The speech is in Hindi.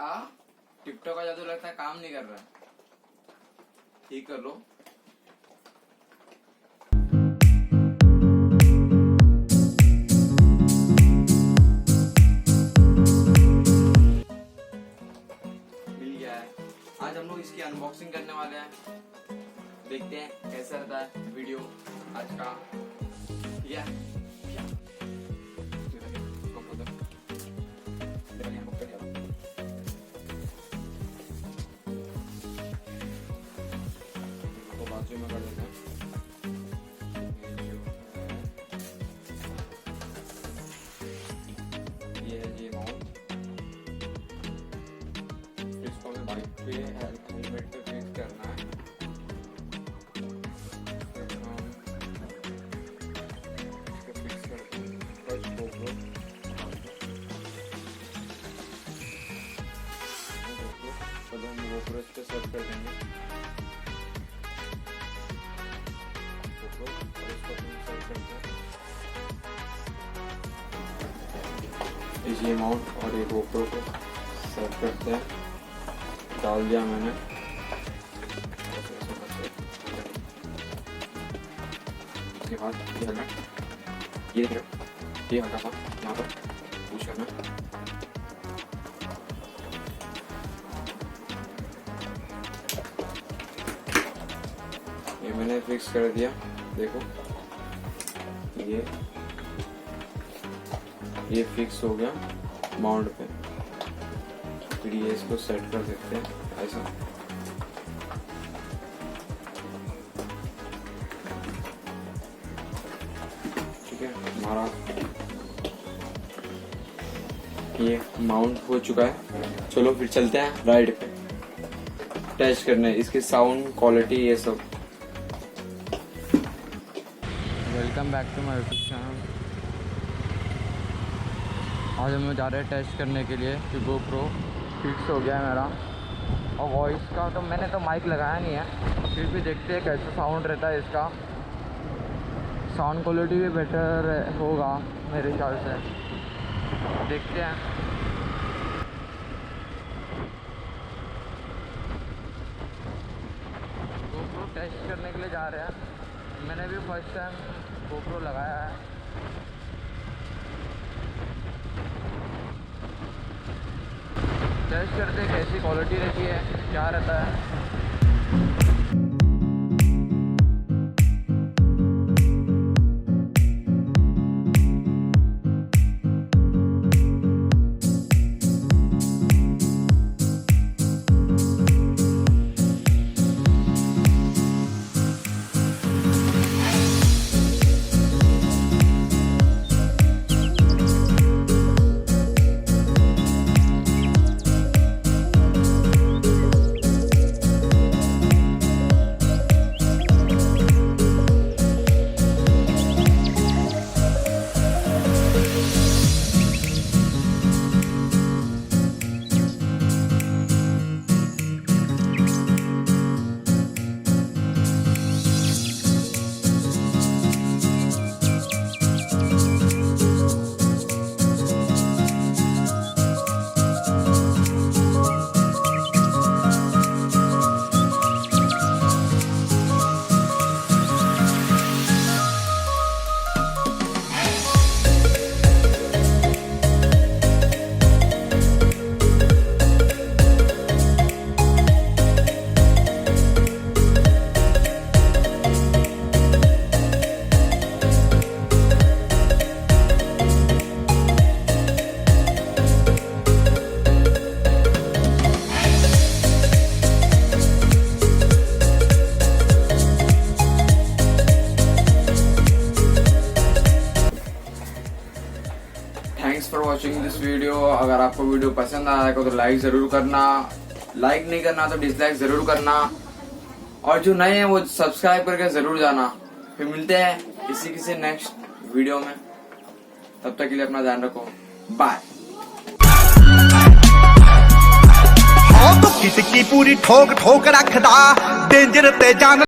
टिकटॉक का जादू लगता है काम नहीं कर रहा है। ठीक कर लो। मिल गया है। आज हम लोग इसकी अनबॉक्सिंग करने वाले हैं। देखते हैं कैसा रहता है वीडियो आज का। ठीक है, बाजू में कर देते हैं। ये है जी माउंट। इसको हमें बाइक पे हेलमेट पे फिक्स करना है। इसको फिक्स करते हैं। टच GoPro तो हम GoPro इस पे सेट कर देंगे। ये माउंट और ये GoPro को सेट करते हैं। डाल दिया मैंने। इसके बाद ये हेलमेट, ये देख रहे हो, ये हल्का सा यहाँ पर पुश करना। ये मैंने फिक्स कर दिया। देखो ये फिक्स हो गया माउंट पे। फिर ये इसको सेट कर देते हैं ऐसा। ठीक है, हमारा ये माउंट हो चुका है। चलो फिर चलते हैं राइड पे टेस्ट करने इसकी साउंड क्वालिटी ये सब। Welcome back to my YouTube channel. आज हम जा रहे हैं टेस्ट करने के लिए कि GoPro फिक्स हो गया है मेरा। और वॉइस का तो मैंने तो माइक लगाया नहीं है, फिर भी देखते हैं कैसा साउंड रहता है इसका। साउंड क्वालिटी भी बेटर होगा मेरे ख्याल से। देखते हैं। GoPro टेस्ट करने के लिए जा रहे हैं। मैंने भी फर्स्ट टाइम GoPro लगाया है। टेस्ट करते हैं कैसी क्वालिटी रहती है, क्या रहता है। Thanks for watching this video. अगर आपको वीडियो पसंद आया तो लाइक ज़रूर करना, लाइक नहीं करना तो डिसलाइक ज़रूर करना, और जो नए हैं वो सब्सक्राइब करके ज़रूर जाना। फिर मिलते हैं किसी नेक्स्ट वीडियो में। तब तक के लिए अपना ध्यान रखो। बाय। किसकी पूरी ठोक ठोक रखदा डेंजर ते जान